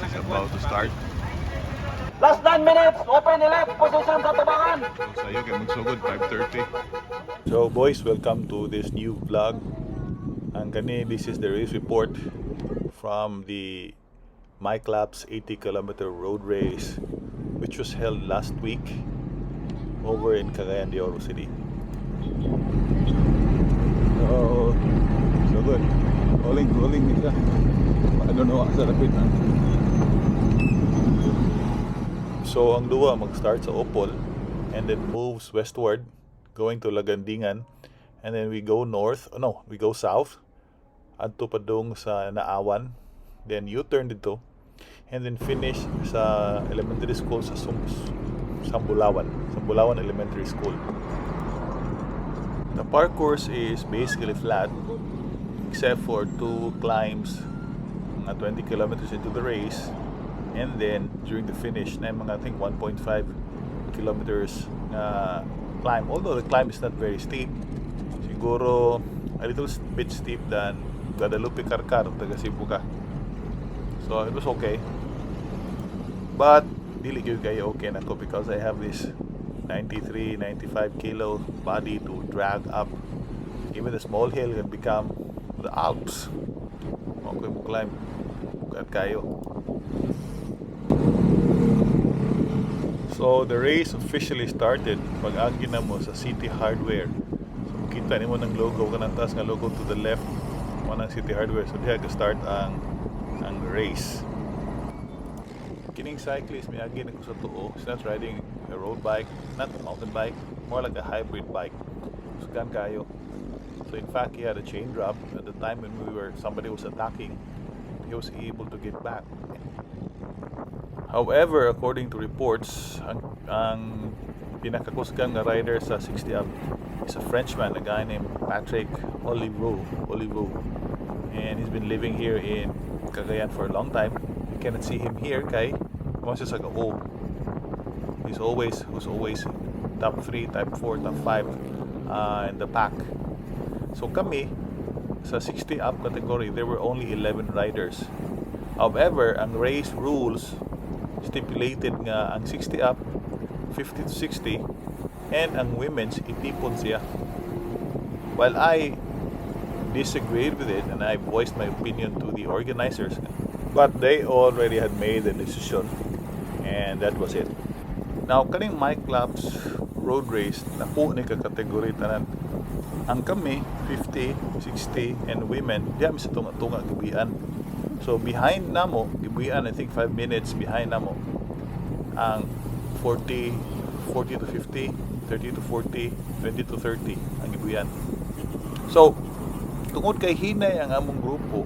is about to start. Last 9 minutes, open the left position sa tubangan. So sa'yo kay magsugod 5:30. So boys, welcome to this new vlog. And this is the race report from the MyClub's 80-kilometer road race, which was held last week over in Cagayan de Oro City. So good. Rolling nila. I don't know asa lapit na. So ang duwa mag-start sa Opol and then moves westward going to Lagandingan, and then we go we go south adto pa dong sa Naawan, then U-turn dito and then finish sa elementary school sa Sambulawan Elementary School. The parcourse is basically flat except for two climbs, mga 20 kilometers into the race, and then during the finish na mga I think 1.5 kilometers climb, although the climb is not very steep, siguro a little bit steep than Guadalupe Carcar taga Cebu ka. So it was okay, but dili gyud kayo okay nako because I have this 93-95 kilo body to drag up. Even the small hill can become the Alps. Okay mo climb bukat kayo. So the race officially started pag-agi na mo sa City Hardware. So makita nimo ng logo kanang taas nga logo to the left mo ng City Hardware. So diha ka-start ang race. Kining cyclist miagi na ko sa tuo. He's not riding a road bike, not a mountain bike, more like a hybrid bike. So kan kayo. So in fact he had a chain drop at the time when somebody was attacking. He was able to get back. However, according to reports, ang pinakakusgang na rider sa 60 up is a Frenchman, a guy named Patrick Oliveau. And he's been living here in Cagayan for a long time. You cannot see him here kay once sa Gao. He was always top 3, top 4, top 5 in the pack. So kami sa 60 up category, there were only 11 riders. However, ang race rules stipulated nga ang 60 up 50 to 60 and ang women's itipon siya. While I disagreed with it and I voiced my opinion to the organizers, but they already had made the decision and that was it. Now kaning MyClub's road race napo ni ka category tanan. Ang kami 50, 60 and women diya mi sa tunga gibian. So behind namo gibian, I think 5 minutes behind namo ang 40 to 50, 30 to 40, 20 to 30 ang gibian. So tungod kay hinay ang among grupo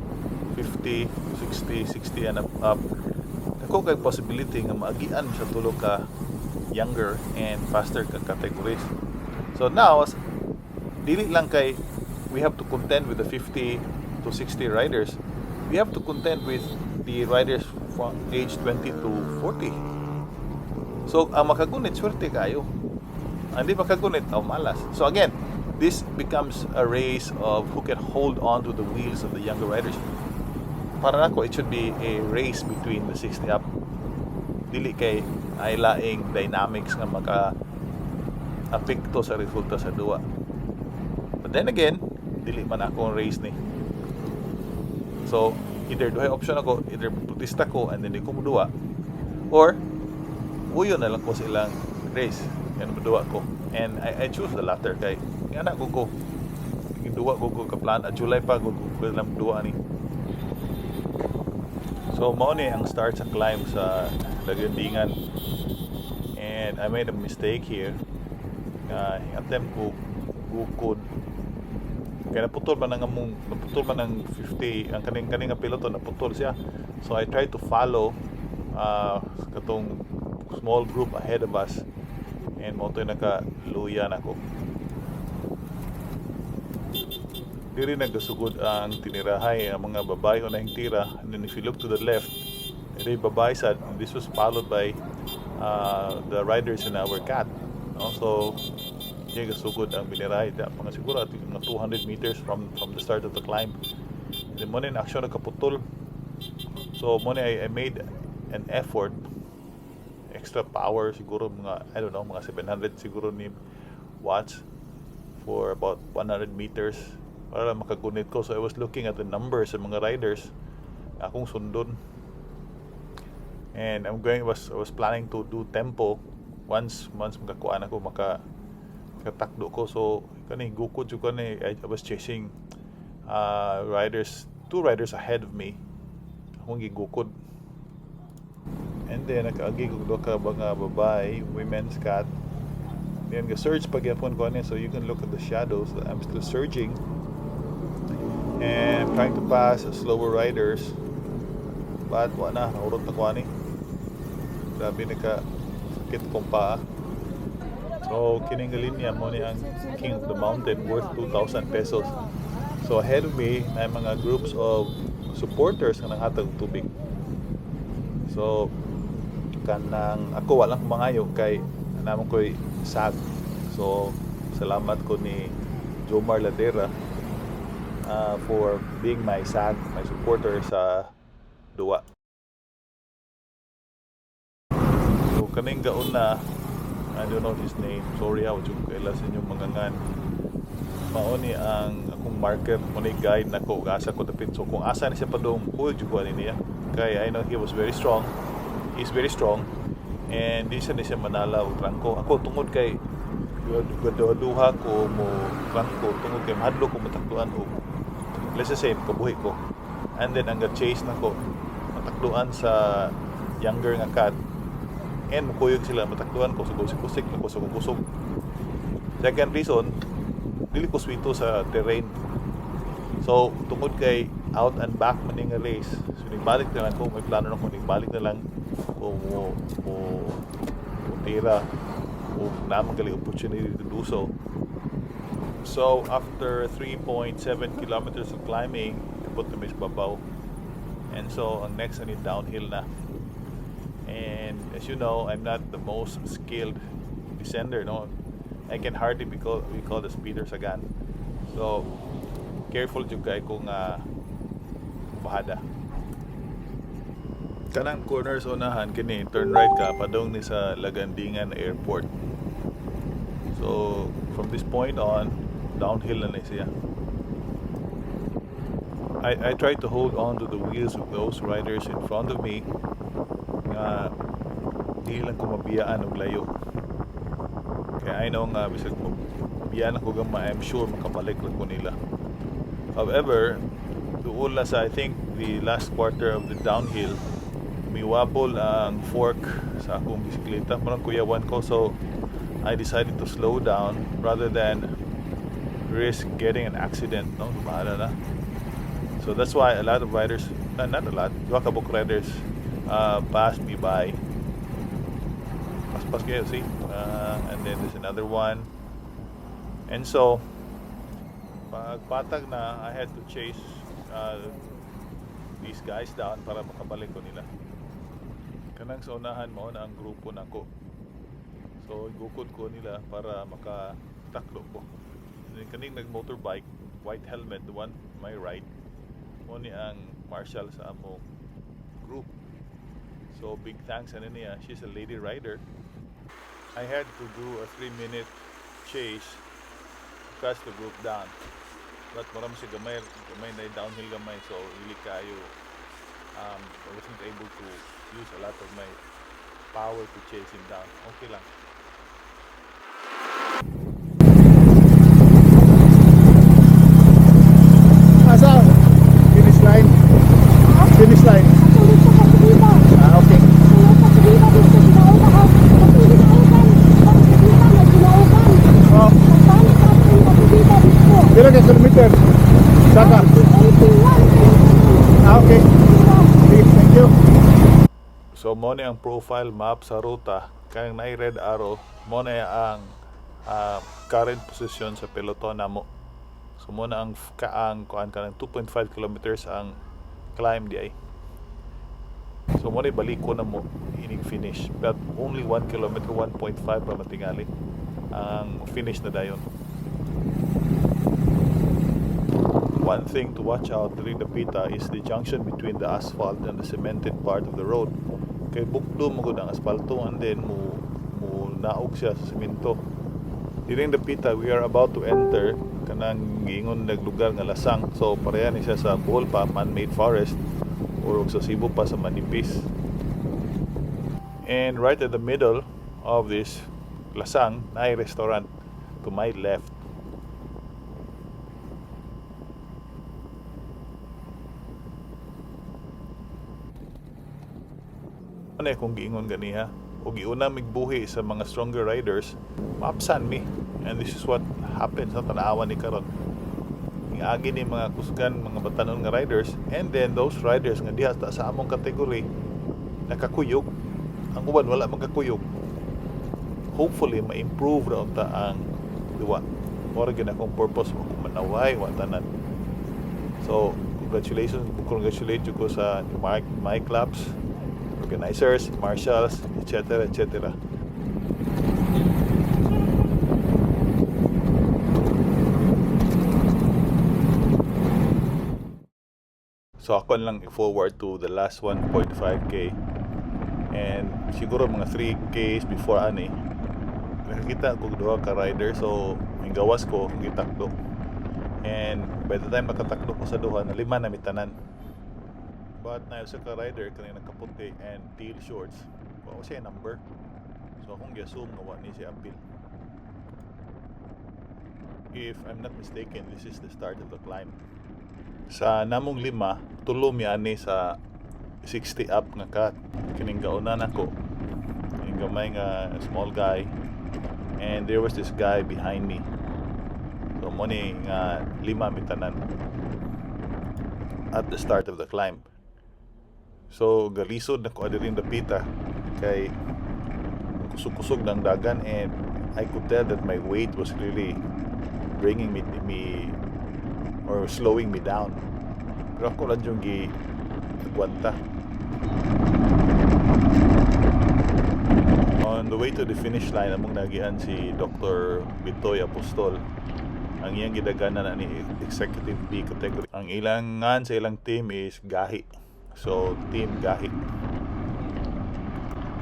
50, 60 and up, ako kay possibility nga maagian sa tulo ka younger and faster ka categories. So now dili lang kay we have to contend with the 50 to 60 riders, we have to contend with the riders from age 20 to 40. So ang makagunit swerte kayo, hindi makagunit malas. So again, this becomes a race of who can hold on to the wheels of the younger riders. Para nako, it should be a race between the 60 up. Dili kay ay laing dynamics nga maka-apekto sa resulta sa duwa. But then again, dili man ako ang race ni. So either duhay option ako, either protesta ko and then di ko muduwa, or uyo na lang ko sa ilang race and muduwa ko. And I choose the latter kay nga na ko duwa ko ka plan at July pa ko lang duwa ni. So mao ni ang start sa climb sa Lagandingan, and I made a mistake here. Attempt ko gukod kaya naputol man ng 50 ang kaning piloto, naputol siya. So I tried to follow katong small group ahead of us, and mo to nakaluya nako. Diri nagasugod ang tinirahay ang mga babae o nahing tira, and then if you look to the left, ito yung babae sad, and this was followed by the riders in our cat. So diya gasugod ang binirahay mga siguro at mga 200 meters from the start of the climb. Then mo na in action nagkaputol. So mo na I made an effort, extra power siguro mga, I don't know, mga 700 siguro ni watts for about 100 meters para lang makagunit ko. So I was looking at the numbers sa mga riders akong sundon, and I was planning to do tempo once makakuan ako, makatakdo ko. So kani gukod jud kani, I was chasing two riders ahead of me, akong gigukod. And then nakaagi ko ka mga babae, women's cat. Then ga-search pagyapon ko ani, so you can look at the shadows that I'm still searching and trying to pass slower riders. But wala na, naurot na ko ani. Grabe, sakit kong paa. So kining linya mo ni ang King of the Mountain, worth 2,000 pesos. So ahead of me na mga groups of supporters nga nanghatag og tubig. So kanang ako walang mangayo kay namon ko'y sag. So salamat ko ni Jomar Ladera for being my sag, my supporter sa duwa. So kaning gaon na, I don't know his name, sorry ha, wajud kaila sa inyong mga ngan. Mao ni ang akong marker, mo ni guide nako asa ko dapit. So kung asa ni siya padung, hold jud ko niya kay I know he was very strong. He's very strong, and di siya manala og trangko. Ako tungod kay duha ko mo trangko, tungod kay mahadlo ko matakduan og let's just say kabuhi ko, and then ang chase nako matakduan sa younger nga cat, and mukuyog sila matakduan ko, kusik na ko sa kusog. Second reason, dili ko swito sa terrain. So tungod kay out and back man nga race, so nagbalik na lang ko, may plano na ko nagbalik na lang ko mo tira o naman gali opportunity to do so. So after 3.7 kilometers of climbing, put the miss babaw, and so ang next ani downhill na. And as you know, I'm not the most skilled descender, no. I can hardly be called the speeder sagan. So careful jud kay kung bahada. Kanang corner sa unahan kini, turn right ka padong ni sa Lagandingan Airport. So from this point on, downhill na siya. I tried to hold on to the wheels of those riders in front of me nga di lang ko mabiyaan og layo. Kaya I know nga bisag mabiyaan ako gamay, I'm sure makabalik lang ko nila. However, doon na sa I think the last quarter of the downhill, miwapol ang fork sa akong bisikleta, parang kuyawan ko, so I decided to slow down rather than risk getting an accident, no? Bahala na. So that's why a lot of riders, not a lot, duha ka book riders passed me by. Pas kayo, see? And then there's another one. And so pagpatag na, I had to chase these guys down para makabalik ko nila. Kanang sa unahan mo na ang grupo nako. So gukod ko nila para makataklo ko. And then kaning nag-motorbike, white helmet, the one to my right, mo ni ang marshal sa among group. So big thanks sa niya. She's a lady rider. I had to do a 3-minute chase to catch the group down. But marami siya gamay na downhill gamay, so really kayo I wasn't able to use a lot of my power to chase him down. Okay lang. Asa? Finish line? Finish line? Okay. Oh. Pila ka kilometer? Saka? Okay. Thank you. So mo na ang profile map sa ruta, kaya na red arrow, mo na ang current position sa peloton namo. So mo na ang kuan kanang 2.5 kilometers ang climb di ay. So mo na balik ko na mo ining finish, but only 1 kilometer, 1.5 pa matingali ang finish na dayon. One thing to watch out during the pita is the junction between the asphalt and the cemented part of the road. kay bukdo mo gud ang asfalto and then mo naog siya sa semento. During the pita, we are about to enter kanang giingon naglugar nga Lasang. So pareha ni siya sa Bohol pa man-made forest or sa Cebu pa sa manipis. And right at the middle of this Lasang, na restaurant to my left. Ano kung giingon ganiha? O giuna migbuhi sa mga stronger riders, maapsan mi. And this is what happens sa tanawa ni karon. Agi ni mga kusgan, mga batanon nga riders, and then those riders nga diha sa among kategory nakakuyog. Ang uban wala magkakuyog. Hopefully ma-improve ra unta ang duwa. Mora gyud akong purpose mo kung manaway wa tanan. So, congratulate ko sa my clubs, organizers, marshals, etc. etc. So ako lang i-forward to the last 1.5k and siguro mga 3Ks before ani nakakita ko duha ka rider, so yung gawas ko gitakdo, and by the time makatakdo ko sa duha na 5 na mitanan. But na sa ka rider kanina nakaputi and teal shorts, wa siya number, so akong gi-assume nga wa ni siya appeal. If I'm not mistaken, this is the start of the climb. Sa namong 5, tulo mi ani sa 60 up nga cut. Kining gaunan ako, kining gamay nga small guy, and there was this guy behind me. So mo ni nga 5 mitanan at the start of the climb. So galisod na ko adiri the pita kay kusog-kusog ng dagan, and I could tell that my weight was really bringing me or slowing me down. Pero ako lang yung nagwanta. On the way to the finish line, among nagian si Dr. Bitoy Apostol. Ang iyang gidaganan na ni Executive B category. Ang ilangan sa ilang team is Gahi. So, team Gahi.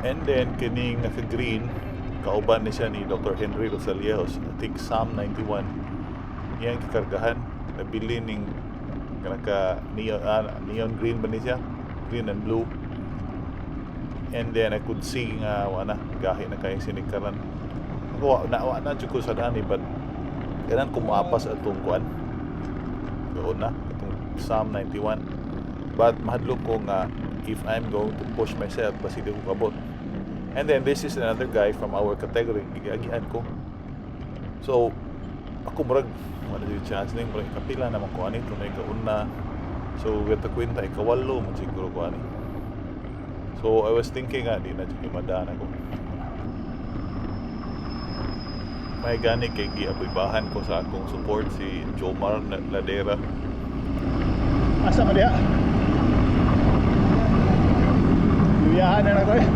And then, kining naka-green, kauban ni siya ni Dr. Henry Rosaliejos. I think Psalm 91. Iyang kikargahan. Nabili ning kanaka neon green ba ni siya, green and blue, and then I could see nga wala gahi na kayong sinikaran ako na jud ko sa dani, but kanan kumuapas atong kuan doon na atong Psalm 91, but mahadlok ko nga if I'm going to push myself basi di ko kabot. And then this is another guy from our category, gigagian ko, so ako murag wala yung chance na yung kapila naman ko ani, tunay kauna, so gata kwenta ikawalo mo siguro ko ani. So I was thinking di na dyan madaan ako, may gani kay giabibahan ko sa akong support si Jomar Ladera. Asa mo diha? Luyahan na ako eh.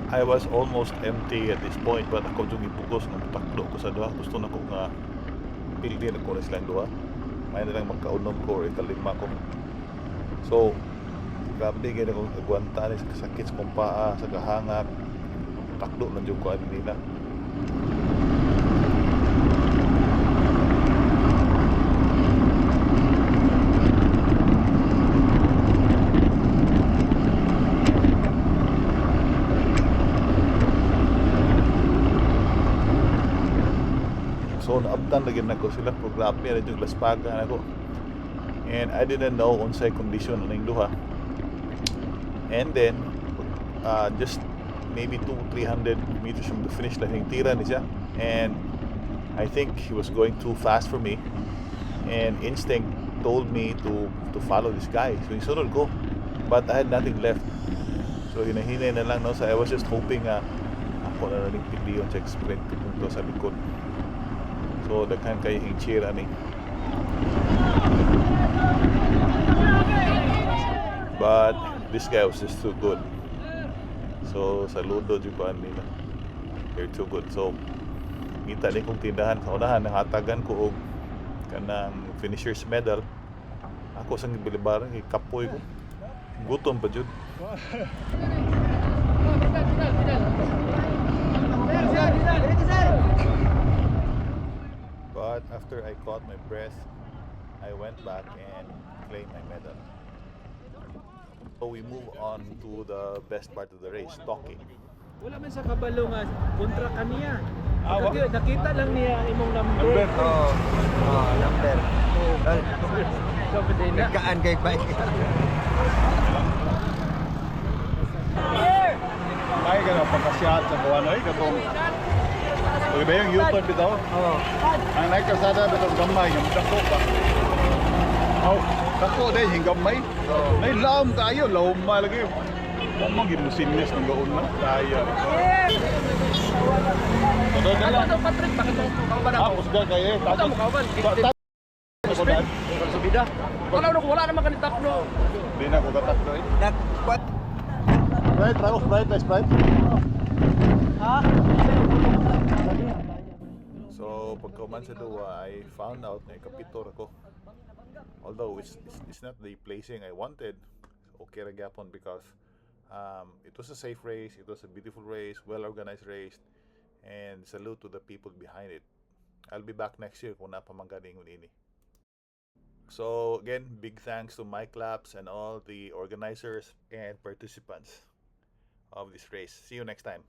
I was almost empty at this point, but ako yung ipugos ng taklo ko sa duha. Gusto na ko nga pildi na ko na silang duha. May na lang magkaunom ko or ikalima ko. So, grabe gano'n akong nagwanta sa kasakit sa kong paa, sa kahangak. Taklo lang yung kuhaan nila. So naabtan na gid nako sila, grabe na yung laspagan ako, and I didn't know unsay condition ning duha. And then just maybe 200-300 meters from the finish line, tira ni siya, and I think he was going too fast for me, and instinct told me to follow this guy. So isunod ko, but I had nothing left, so hinahinay na lang, no? So I was just hoping ako na rin piliyon sa sprint punto sa likod. So daghan kay hingchira ni, but this guy was just too good. So saludo jud ko nila, they're too good. So ngita ni kong tindahan sa unahan, nahatagan ko og kanang finisher's medal. Ako sang bilibaran kapoy ko, Gutom pa jud. But after I caught my breath, I went back and claimed my medal. So we move on to the best part of the race, talking. Wala man sa kabalo nga kontra kaniya. Ah, wa- Nakita lang niya imong number. Number. Sabi din na. Kaan kay pa. Ay ka na pagkasyat sa kuwan ay katong. Pag ba yung U-turn bitaw? Oo. Ang naikasada bitaw gamay yung dako ba? Oh, dako dahil yung gamay. May laom tayo, laom ma lagi. Kamang gimusinis ng gaon na. Kaya. Todo na lang. Ano Patrick, bakit mo kauban ako? Tapos ka kayo. Ano mo kauban? Subida. Wala naman kanitap no. Hindi na ko kataklo eh. Nagpat. Sprite, rago, Sprite, Sprite. So pagkauman sa duwa, I found out na ikapitor ako. Although it's not the placing I wanted, okay ra gyapon because it was a safe race, it was a beautiful race, well organized race, and salute to the people behind it. I'll be back next year kung napamangganing ini. So again, big thanks to Mike Laps and all the organizers and participants of this race. See you next time.